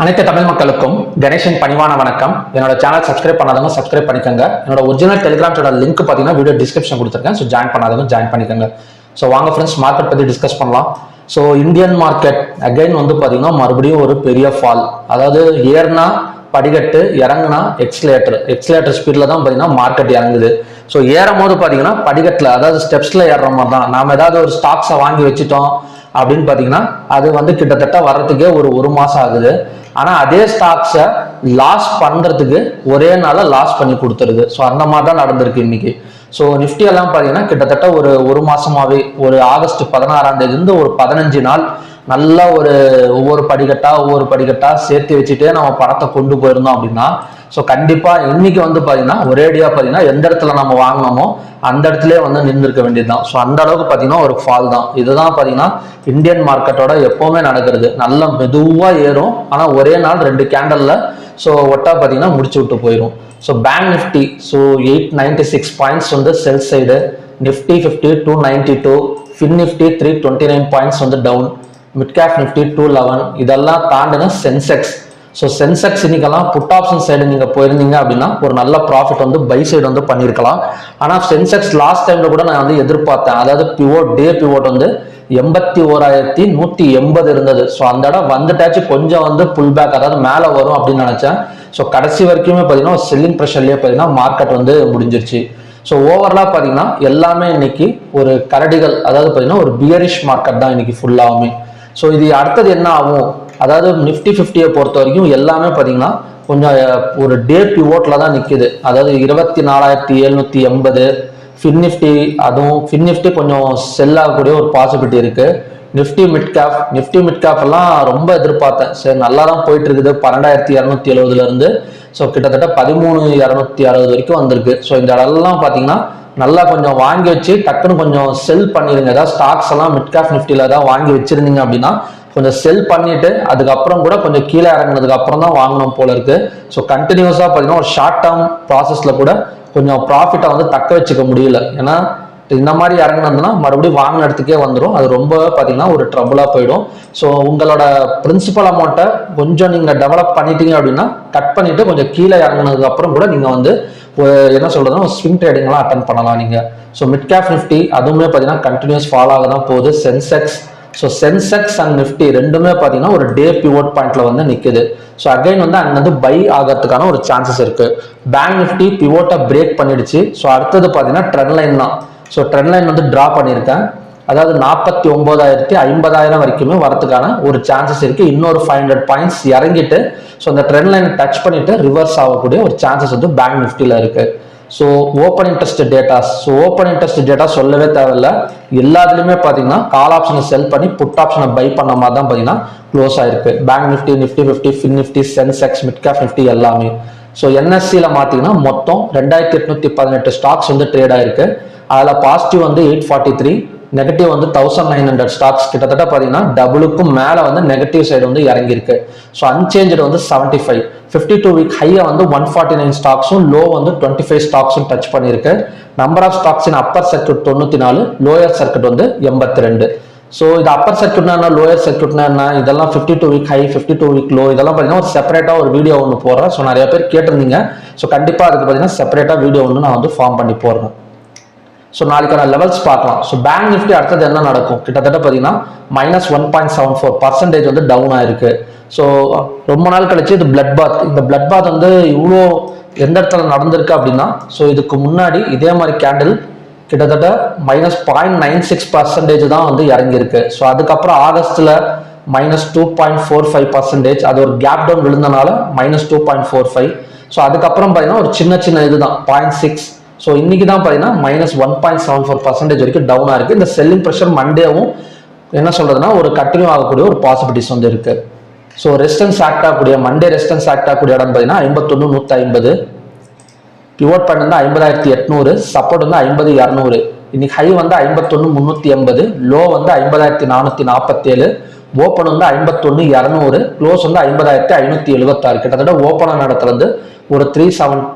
அனைத்து தமிழ் மக்களுக்கும் கணேஷன் பணிவான வணக்கம். என்னோட சேனல் சப்ஸ்கிரைப் பண்ணாதவங்க சப்ஸ்கிரைப் பண்ணிக்கோங்க. என்னோட ஒரிஜினல் டெலிகிராம் சேனல் லிங்க் பார்த்தீங்கன்னா வீடியோ டிஸ்கிரிப்ஷன் கொடுத்துருக்கேன். ஸோ ஜாயின் பண்ணாதவங்க ஜாயின் பண்ணிக்கோங்க. ஸோ வாங்க ஃப்ரெண்ட்ஸ், மார்க்கெட் பற்றி டிஸ்கஸ் பண்ணலாம். ஸோ இந்தியன் மார்க்கெட் அகைன் வந்து பார்த்தீங்கன்னா மறுபடியும் ஒரு பெரிய ஃபால். அதாவது ஏர்னா படிக்கட்டு, இறங்குனா எக்ஸ்லேட்டர் ஸ்பீடில் தான் பார்த்தீங்கன்னா மார்க்கெட் இறங்குது. ஸோ ஏறும் போது பார்த்தீங்கன்னா படிக்கட்டில், அதாவது ஸ்டெப்ஸில் ஏறுற மாதிரி தான். நாம் ஏதாவது ஒரு ஸ்டாக்ஸை வாங்கி வச்சுட்டோம் அப்படின்னு பார்த்தீங்கன்னா அது வந்து கிட்டத்தட்ட வர்றதுக்கே ஒரு மாதம் ஆகுது. ஆனால் அதே ஸ்டாக்ஸை லாஸ் பண்ணுறதுக்கு ஒரே நாளில் லாஸ் பண்ணி கொடுத்துருது. ஸோ அந்த மாதிரி தான் நடந்திருக்கு இன்னைக்கு. ஸோ நிஃப்டி எல்லாம் பார்த்தீங்கன்னா கிட்டத்தட்ட ஒரு மாசமாவே, ஒரு ஆகஸ்ட் 16ஆம் தேதியிலிருந்து ஒரு 15 நாள் நல்லா ஒவ்வொரு படிக்கட்டா சேர்த்து வச்சுட்டே நம்ம பணத்தை கொண்டு போயிருந்தோம் அப்படின்னா, ஸோ கண்டிப்பா இன்னைக்கு வந்து பாத்தீங்கன்னா ஒரேடியா பாத்தீங்கன்னா எந்த இடத்துல நம்ம வாங்கினோமோ அந்த இடத்துல வந்து நின்றுருக்க வேண்டியதுதான். ஸோ அந்த அளவுக்கு பாத்தீங்கன்னா ஒரு ஃபால் தான். இதுதான் பாத்தீங்கன்னா இந்தியன் மார்க்கெட்டோட எப்பவுமே நடக்கிறது. நல்ல மெதுவா ஏறும், ஆனா ஒரே நாள் 2 கேண்டல்ல ஸோ ஒட்டா பாத்தீங்கன்னா முடிச்சு விட்டு போயிடும். ஸோ பேங்க் நிஃப்டி 896 பாயிண்ட்ஸ் வந்து செல் side, Nifty 50 292, fin Nifty 329 points வந்து டவுன், மிட் கேப் நிஃப்டி 211. இதெல்லாம் தாண்டின சென்செக்ஸ். ஸோ சென்செக்ஸ் இன்னைக்கெல்லாம் புட் ஆப்ஷன் சைடு நீங்க போயிருந்தீங்க அப்படின்னா ஒரு நல்ல ப்ராஃபிட் வந்து பை சைடு வந்து பண்ணியிருக்கலாம். ஆனால் சென்செக்ஸ் லாஸ்ட் டைம்ல கூட நான் வந்து எதிர்பார்த்தேன். அதாவது டே பிவோட் வந்து 81,180 இருந்தது. ஸோ அந்த இடம் வந்துட்டாச்சு, கொஞ்சம் வந்து புல் பேக், அதாவது மேலே வரும் அப்படின்னு நினைச்சேன். ஸோ கடைசி வரைக்குமே பார்த்தீங்கன்னா செல்லிங் ப்ரெஷர்லேயே பார்த்தீங்கன்னா மார்க்கெட் வந்து முடிஞ்சிருச்சு. ஸோ ஓவரலாக பார்த்தீங்கன்னா எல்லாமே இன்னைக்கு ஒரு கரடிகள், அதாவது பார்த்தீங்கன்னா ஒரு பியரிஷ் மார்க்கெட் தான் இன்னைக்கு ஃபுல்லாகவுமே. ஸோ இது அடுத்தது என்ன ஆகும், அதாவது நிஃப்டி 50 பொறுத்த வரைக்கும் எல்லாமே பார்த்தீங்கன்னா கொஞ்சம் ஒரு டே பிவோட்ல தான் நிற்குது. அதாவது 24,780. ஃபின் நிஃப்டி கொஞ்சம் செல் ஆகக்கூடிய ஒரு பாசிபிலிட்டி இருக்கு. நிஃப்டி மிட் கேப் எல்லாம் ரொம்ப எதிர்பார்த்தேன். சரி, நல்லா தான் போயிட்டு இருக்குது. 12,270 இருந்து ஸோ கிட்டத்தட்ட 13,260 வரைக்கும் வந்திருக்கு. ஸோ இந்த இடம்லாம் பார்த்தீங்கன்னா நல்லா கொஞ்சம் வாங்கி வச்சு டக்குன்னு கொஞ்சம் செல் பண்ணிடுங்க. ஏதாவது ஸ்டாக்ஸ் எல்லாம் மிட் கேப் நிஃப்டியில் ஏதாவது வாங்கி வச்சிருந்தீங்க அப்படின்னா கொஞ்சம் செல் பண்ணிட்டு அதுக்கப்புறம் கூட கொஞ்சம் கீழே இறங்கினதுக்கு அப்புறம் தான் வாங்கணும் போல இருக்கு. ஸோ கண்டினியூஸாக பார்த்தீங்கன்னா ஒரு ஷார்ட் டேர்ம் ப்ராசஸில் கூட கொஞ்சம் ப்ராஃபிட்டை வந்து தக்க வச்சுக்க முடியல. ஏன்னா இந்த மாதிரி இறங்கினதுன்னா மறுபடியும் வாங்கின இடத்துக்கே வந்துடும். அது ரொம்ப பார்த்தீங்கன்னா ஒரு ட்ரபுளாக போயிடும். ஸோ உங்களோட பிரின்சிபல் அமௌண்ட்டை கொஞ்சம் நீங்கள் டெவலப் பண்ணிட்டீங்க அப்படின்னா கட் பண்ணிட்டு கொஞ்சம் கீழே இறங்கினதுக்கு அப்புறம் கூட நீங்கள் வந்து என்ன சொல்றதுன்னா ஸ்விங் ட்ரேடிங்லாம் அட்டன் பண்ணலாம் நீங்கள். ஸோ மிட் கேப் நிஃப்டி அதுவுமே பார்த்தீங்கன்னா கண்டினியூஸ் ஃபாலோ ஆக தான் போகுது. சென்செக்ஸ் அண்ட் நிஃப்டி ரெண்டுமே பார்த்தீங்கன்னா ஒரு டே பிவோட் பாயிண்ட்ல வந்து நிற்குது. ஸோ அகைன் வந்து அங்கே வந்து பை ஆகிறதுக்கான ஒரு சான்சஸ் இருக்கு. பேங்க் நிஃப்டி பிவோட்டை பிரேக் பண்ணிடுச்சு. ஸோ அடுத்தது பார்த்தீங்கன்னா ட்ரெண்ட் லைன் தான். ஸோ ட்ரெண்ட் லைன் வந்து டிரா பண்ணியிருக்கேன். அதாவது 49,050 வரைக்குமே வரதுக்கான ஒரு சான்சஸ் இருக்கு. இன்னொரு 500 பாயிண்ட்ஸ் இறங்கிட்டு ஸோ அந்த ட்ரெண்ட் லைன் டச் பண்ணிட்டு ரிவர்ஸ் ஆகக்கூடிய ஒரு சான்சஸ் வந்து பேங்க் நிஃப்டியில் இருக்கு. ஸோ ஓப்பன் இன்ட்ரெஸ்ட் டேட்டா சொல்லவே தேவையில்லை. எல்லாத்துலேயுமே பார்த்தீங்கன்னா கால் ஆப்ஷனை செல் பண்ணி புட் ஆப்ஷனை பை பண்ண மாதிரி தான் பார்த்தீங்கன்னா க்ளோஸ் ஆயிருக்கு. Bank Nifty 50, fin Nifty, Sensex, mid cap Nifty எல்லாமே. ஸோ என்எஸ்சியில் பார்த்தீங்கன்னா மொத்தம் 2,818 ஸ்டாக்ஸ் வந்து ட்ரேட் ஆயிருக்கு. அதில் பாசிட்டிவ் வந்து 843, நெகட்டிவ் வந்து 1,900 ஸ்டாக்ஸ். கிட்டத்தட்ட பார்த்தீங்கன்னா டபுளுக்கும் மேலே வந்து நெகட்டிவ் சைடு வந்து இறங்கியிருக்கு. ஸோ அன்சேஞ்சு வந்து 75. 52 வீக் ஹையை வந்து 149 ஸ்டாக்ஸும், லோ வந்து 25 ஸ்டாக்ஸும் டச் பண்ணியிருக்கு. Number of stocks in upper circuit 94, lower circuit வந்து 82. ஸோ இது அப்பர் சர்க்யூட்னா என்ன, லோயர் சர்க்யூட்னா என்ன, இதெல்லாம் 52 வீக் ஹை, 52 வீக் லோ, இதெல்லாம் பார்த்தீங்கன்னா ஒரு செப்பரேட்டாக ஒரு வீடியோ ஒன்று போடுறேன். ஸோ நிறைய பேர் கேட்டிருந்தீங்க. ஸோ கண்டிப்பாக அதுக்கு பார்த்தீங்கன்னா செப்பரேட்டாக வீடியோ ஒன்று நான் வந்து ஃபார்ம் பண்ணி போடுறேன். ஸோ நாளைக்கான லெவல்ஸ் பார்க்கலாம். ஸோ பேங்க் நிஃப்டி அடுத்தது என்ன நடக்கும், கிட்டத்தட்ட பார்த்தீங்கன்னா -1.74% வந்து டவுன் ஆயிருக்கு. ஸோ ரொம்ப நாள் கழிச்சு இது பிளட் பாத். இந்த பிளட் பாத் வந்து இவ்வளோ எந்த இடத்துல நடந்திருக்கு அப்படின்னா, ஸோ இதுக்கு முன்னாடி இதே மாதிரி கேண்டில் கிட்டத்தட்ட -0.96% தான் வந்து இறங்கியிருக்கு. ஸோ அதுக்கப்புறம் ஆகஸ்ட்ல -2.45%, அது ஒரு கேப் டவுன் விழுந்தனால -2.45. ஸோ அதுக்கப்புறம் பார்த்தீங்கன்னா ஒரு சின்ன இதுதான் 0.6. ஸோ இன்னைக்கு தான் பார்த்தீங்கன்னா -1.74% வரைக்கும் டவுனாக இருக்குது. இந்த செல்லிங் ப்ரெஷர் மண்டேவும் என்ன சொல்றதுன்னா ஒரு கண்டினியூ ஆகக்கூடிய ஒரு பாசிபிலிட்டிஸ் வந்து இருக்கு. ஸோ ரெசிஸ்டன்ஸ் ஆக்ட் ஆகக்கூடிய மண்டே ரெசிஸ்டன்ஸ் ஆக்ட் ஆகக்கூடிய இடம் பார்த்தீங்கன்னா 51,150, பிவோட் பாயிண்ட் வந்து 50,800, சப்போர்ட் வந்து 50,200. இன்னைக்கு ஹை வந்து 51,380, லோ வந்து 50,447, ஓப்பன் வந்து 51,200, க்ளோஸ் வந்து 50,576. கிட்டத்தட்ட ஓப்பனான இடத்துல வந்து ஒரு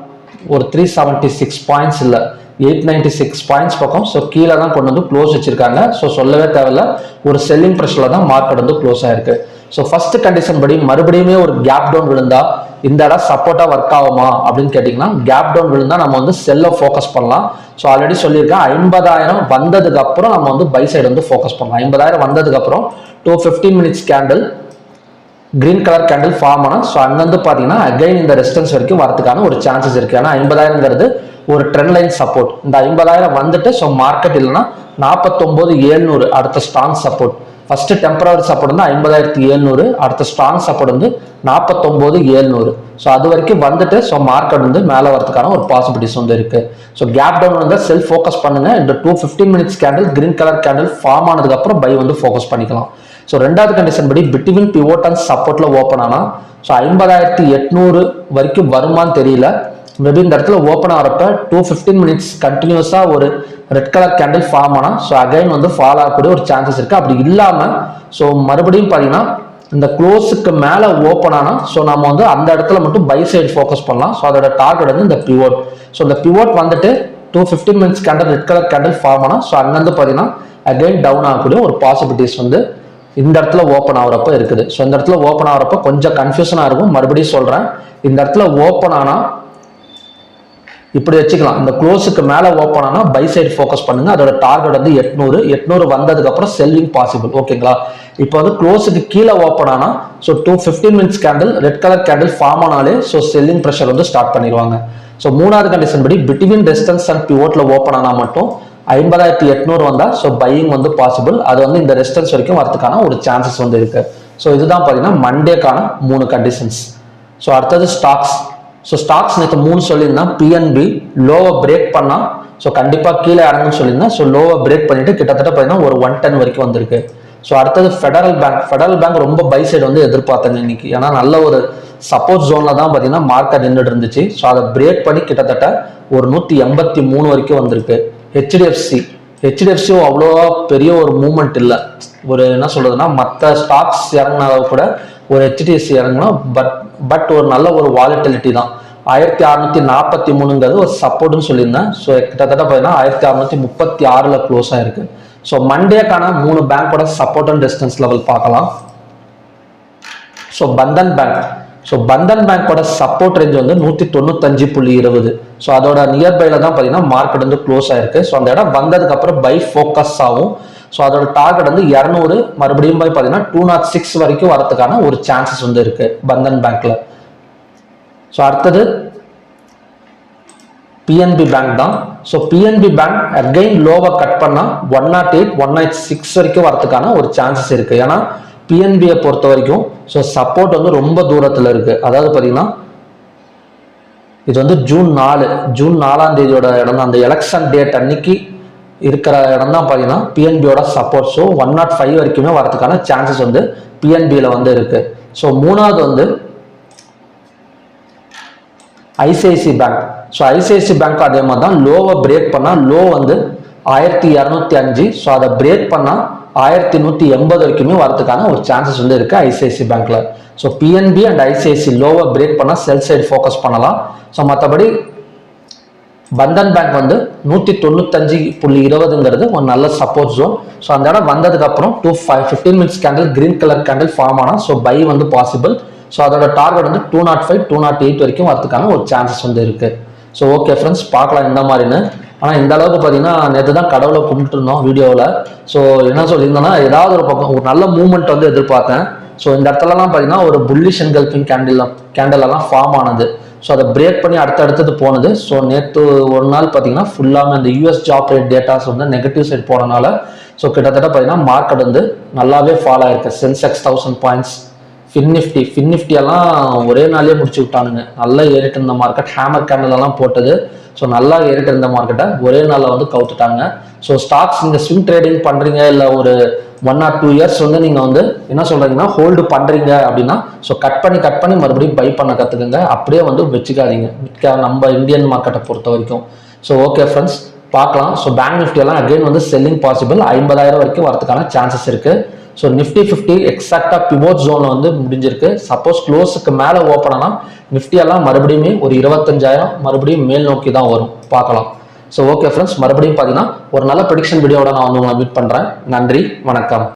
376 பாயிண்ட்ஸ் இல்லை, 896 பாயிண்ட்ஸ் பக்கம். ஸோ கீழே தான் கொண்டு வந்து க்ளோஸ் வச்சிருக்காங்க. ஸோ சொல்லவே தேவையில்ல, ஒரு செல்லிங் ப்ரெஷர்ல தான் மார்க்கெட் வந்து க்ளோஸ் ஆயிருக்கு. ஸோ ஃபர்ஸ்ட் கண்டிஷன் படி மறுபடியுமே ஒரு கேப் டவுன் விழுந்தா இந்த இடம் சப்போர்ட்டா ஒர்க் ஆகுமா அப்படின்னு கேட்டிங்கன்னா கேப் டவுன் விழுந்தா நம்ம வந்து செல்ல ஃபோக்கஸ் பண்ணலாம். ஸோ ஆல்ரெடி சொல்லியிருக்கேன் 50,000 வந்ததுக்கு அப்புறம் நம்ம வந்து பை சைடு வந்து ஃபோக்கஸ் பண்ணலாம். 50,000 வந்ததுக்கு அப்புறம் 15 minutes candle green colour candle form ஆனால் ஸோ அங்கேருந்து பார்த்தீங்கன்னா அகைன் இந்த ரெசிஸ்டன்ஸ் வரைக்கும் வரதுக்கான ஒரு சான்சஸ் இருக்கு. ஏன்னா 50,000ங்கிறது ஒரு ட்ரெண்ட் லைன் சப்போர்ட். இந்த 50,000 வந்துட்டு ஸோ மார்க்கெட் இல்லைன்னா 49,700 அடுத்த strong support. First temporary support வந்து 50,700, அடுத்த ஸ்ட்ராங் சப்போர்ட் வந்து 49,700. ஸோ அது வரைக்கும் வந்துட்டு ஸோ மார்க்கெட் வந்து மேலே வரதுக்கான ஒரு பாசிபிலிட்டிஸ் வந்து இருக்கு. ஸோ கேப் டவுன் வந்து செல்ஃப் ஃபோக்கஸ் பண்ணுங்க. இந்த 15 minutes candle green colour candle form ஆனதுக்கு அப்புறம் பை வந்து ஃபோக்கஸ் பண்ணிக்கலாம். ஸோ ரெண்டாவது கண்டிஷன் படி பிட்வீன் பிவோட் அண்ட் சப்போர்ட்ல ஓப்பன் ஆனா ஸோ 50,800 வரைக்கும் வருமானு தெரியல. மேபி இந்த இடத்துல ஓப்பன் ஆகிறப்ப 15 minutes கண்டினியூஸா ஒரு ரெட் கலர் கேண்டில் ஃபார்ம் ஆனா ஸோ அகைன் வந்து ஃபால் ஆகக்கூடிய ஒரு சான்சஸ் இருக்கு. அப்படி இல்லாம ஸோ மறுபடியும் பார்த்தீங்கன்னா இந்த க்ளோஸுக்கு மேலே ஓப்பன் ஆனா ஸோ நம்ம வந்து அந்த இடத்துல மட்டும் பை சைடு ஃபோக்கஸ் பண்ணலாம். ஸோ அதோட டார்கெட் வந்து இந்த பிவோட். ஸோ இந்த பிவோட் வந்துட்டு 15 minutes candle red colour candle form ஆனா ஸோ அங்கேருந்து பார்த்தீங்கன்னா அகைன் டவுன் ஆகக்கூடிய ஒரு பாசிபிலிட்டிஸ் வந்து இந்த இடத்துல ஓப்பன் ஆகிறப்ப இருக்குது. ஸோ இந்த இடத்துல ஓப்பன் ஆகிறப்ப கொஞ்சம் கன்ஃபியூஷனாக இருக்கும். மறுபடியும் சொல்கிறேன், இந்த இடத்துல ஓப்பன் ஆனால் இப்படி வச்சுக்கலாம். இந்த க்ளோஸுக்கு மேலே ஓப்பன் ஆனால் பை சைடு ஃபோக்கஸ் பண்ணுங்க. அதோட டார்கெட் வந்து 800 வந்ததுக்கு அப்புறம் செல்லிங் பாசிபிள். ஓகேங்களா? இப்போ வந்து க்ளோஸுக்கு கீழே ஓப்பன் ஆனால் so 15 minutes candle red colour candle form ஆனாலே ஸோ செல்லிங் ப்ரெஷர் வந்து ஸ்டார்ட் பண்ணிடுவாங்க. ஸோ மூணாவது கண்டிஷன் படி பிட்வீன் ரெசிஸ்டன்ஸ் அண்ட் பிவோட்ல ஓப்பன் ஆனால் மட்டும் 50,800 வந்தா ஸோ பையிங் வந்து பாசிபிள். அது வந்து இந்த ரெசிஸ்டன்ஸ் வரைக்கும் வரதுக்கான ஒரு சான்சஸ் வந்து இருக்கு. ஸோ இதுதான் பார்த்தீங்கன்னா மண்டேக்கான 3 கண்டிஷன்ஸ். ஸோ அடுத்தது ஸ்டாக்ஸ். ஸோ ஸ்டாக்ஸ் நேற்று 3 சொல்லியிருந்தேன். பிஎன்பி லோவை பிரேக் பண்ணா ஸோ கண்டிப்பாக கீழே இறங்குன்னு சொல்லியிருந்தேன். ஸோ லோவை பிரேக் பண்ணிட்டு கிட்டத்தட்ட பார்த்தீங்கன்னா ஒரு 110 வரைக்கும் வந்திருக்கு. ஸோ அடுத்தது ஃபெடரல் பேங்க் ரொம்ப பை சைடு வந்து எதிர்பார்த்தேங்க இன்னைக்கு. ஏன்னா நல்ல ஒரு சப்போர்ட் ஜோன்ல தான் பார்த்தீங்கன்னா மார்க்கெட் நின்றுட்டு இருந்துச்சு. ஸோ அதை பிரேக் பண்ணி கிட்டத்தட்ட ஒரு 183 வரைக்கும் வந்திருக்கு. ஹெச்டிஎஃப்சி அவ்வளோவா பெரிய ஒரு மூவ்மெண்ட் இல்லை. ஒரு என்ன சொல்றதுன்னா மற்ற ஸ்டாக்ஸ் இறங்கினா கூட ஒரு ஹெச்டிஎஃப்சி இறங்கினா பட் ஒரு நல்ல ஒரு வாலட்டிலிட்டி தான். 1643ங்கிறது ஒரு சப்போர்ட்னு சொல்லியிருந்தேன். ஸோ கிட்டத்தட்ட பார்த்தீங்கன்னா 1636 க்ளோஸ் ஆயிருக்கு. ஸோ மண்டேக்கான 3 பேங்கோட சப்போர்ட் அண்ட் ரெசிஸ்டன்ஸ் லெவல் பார்க்கலாம். ஸோ பந்தன் பேங்கோட சப்போர்ட் ரேஞ்ச் வந்து 195.20. ஸோ அதோட நியர்பைல தான் பார்த்தீங்கன்னா மார்க்கெட் வந்து க்ளோஸ் ஆயிருக்கு. ஸோ அந்த இடம் வந்ததுக்கு அப்புறம் பை ஃபோக்கஸ் ஆகும். ஸோ அதோட டார்கெட் வந்து 200 மறுபடியும் போய் பார்த்தீங்கன்னா 206 வரைக்கும் வரதுக்கான ஒரு சான்சஸ் வந்து இருக்கு பந்தன் பேங்க்ல. ஸோ அடுத்தது பிஎன்பி பேங்க் தான். ஸோ பிஎன்பி பேங்க் அகைன் லோவை கட் பண்ணா 108, 106 வரைக்கும் வரதுக்கான ஒரு சான்சஸ் இருக்கு. ஏன்னா பிஎன்பியை பொறுத்த வரைக்கும் ஸோ சப்போர்ட் வந்து ரொம்ப தூரத்தில் இருக்கு. அதாவது பார்த்தீங்கன்னா இது வந்து ஜூன் 4ஆம் தேதியோட இடம் தான். அந்த எலெக்ஷன் டேட் அன்னைக்கு இருக்கிற இடம் தான் பார்த்தீங்கன்னா பிஎன்பியோட சப்போர்ட். ஸோ 105 வரைக்குமே வரதுக்கான சான்சஸ் வந்து பிஎன்பியில் வந்து இருக்கு. ஸோ மூணாவது வந்து ICICI bank. So ICICI bank அதே மாதிரி தான் லோவை பிரேக் பண்ணால் லோ வந்து 1205. ஸோ அதை பிரேக் பண்ணால் 1180 வரைக்குமே வரதுக்கான ஒரு சான்சஸ் வந்து இருக்கு ஐசிஐசி பேங்க்ல. ஸோ பிஎன்பி அண்ட் ஐசிஐசி லோவை பிரேக் பண்ணால் செல் சைடு ஃபோக்கஸ் பண்ணலாம். ஸோ மற்றபடி பந்தன் பேங்க் வந்து 195.20ங்கிறது ஒரு நல்ல சப்போர்ட் ஜோன். ஸோ அந்த இடம் வந்ததுக்கு அப்புறம் 15 minutes candle green colour candle form ஆனால் ஸோ பை வந்து பாசிபிள். ஸோ அதோட டார்கெட் வந்து 205, 208 வரைக்கும் வரதுக்கான ஒரு சான்சஸ் வந்து இருக்கு. ஸோ ஓகே ஃப்ரெண்ட்ஸ், பார்க்கலாம் இந்த மாதிரின்னு. ஆனால் இந்த அளவுக்கு பார்த்தீங்கன்னா நேற்று தான் கடவுளை கும்பிட்டு இருந்தோம் வீடியோவில். ஸோ என்ன சொல்லியிருந்தோன்னா ஏதாவது ஒரு பக்கம் ஒரு நல்ல மூவ்மெண்ட் வந்து எதிர்பார்த்தேன். ஸோ இந்த இடத்துலலாம் பார்த்தீங்கன்னா ஒரு புல்லிஷ் என்கல்பிங் கேண்டில் எல்லாம் ஃபார்ம் ஆனது. ஸோ அதை பிரேக் பண்ணி அடுத்தடுத்தது போனது. ஸோ நேற்று ஒரு நாள் பார்த்தீங்கன்னா ஃபுல்லாமே அந்த யூஎஸ் ஜாப் ரேட் டேட்டாஸ் வந்து நெகட்டிவ் சைட் போனனால ஸோ கிட்டத்தட்ட பார்த்தீங்கன்னா மார்க்கெட் வந்து நல்லாவே ஃபாலோ ஆயிருக்கு. சென்செக்ஸ் 1000 பாயிண்ட்ஸ், ஃபின்னிஃப்டி எல்லாம் ஒரே நாளே முடிச்சு விட்டானுங்க. நல்லா ஏறிட்டு இருந்த மார்க்கெட் ஹேமர் கேண்டில் எல்லாம் போட்டது. ஸோ நல்லா ஏறிட்டு இருந்த மார்க்கெட்டை ஒரே நாளில் வந்து கவுத்துட்டாங்க. ஸோ ஸ்டாக்ஸ் நீங்கள் ஸ்விங் ட்ரேடிங் பண்ணுறீங்க, இல்லை ஒரு 1 or 2 இயர்ஸ் வந்து நீங்கள் வந்து என்ன சொல்கிறீங்கன்னா ஹோல்டு பண்ணுறீங்க அப்படின்னா ஸோ கட் பண்ணி மறுபடியும் பை பண்ண கற்றுக்குங்க. அப்படியே வந்து வச்சுக்காதீங்க நம்ம இந்தியன் மார்க்கெட்டை பொறுத்த வரைக்கும். ஸோ ஓகே ஃப்ரெண்ட்ஸ், பார்க்கலாம். ஸோ பேங்க் நிஃப்டி எல்லாம் அகைன் வந்து செல்லிங் பாசிபிள் 50,000 வரைக்கும் வரதுக்கான சான்சஸ் இருக்குது. ஸோ நிஃப்டி 50 எக்ஸாக்டாக பிவோட் ஜோனில் வந்து முடிஞ்சிருக்கு. சப்போஸ் க்ளோஸுக்கு மேலே ஓப்பன் ஆனால் நிஃப்டி எல்லாம் மறுபடியுமே ஒரு 25,000 மறுபடியும் மேல் நோக்கி தான் வரும், பார்க்கலாம். ஸோ ஓகே ஃப்ரெண்ட்ஸ், மறுபடியும் பார்த்தீங்கன்னா ஒரு நல்ல ப்ரெடிக்ஷன் வீடியோட நான் வந்து உங்களை மீட் பண்ணுறேன். நன்றி, வணக்கம்.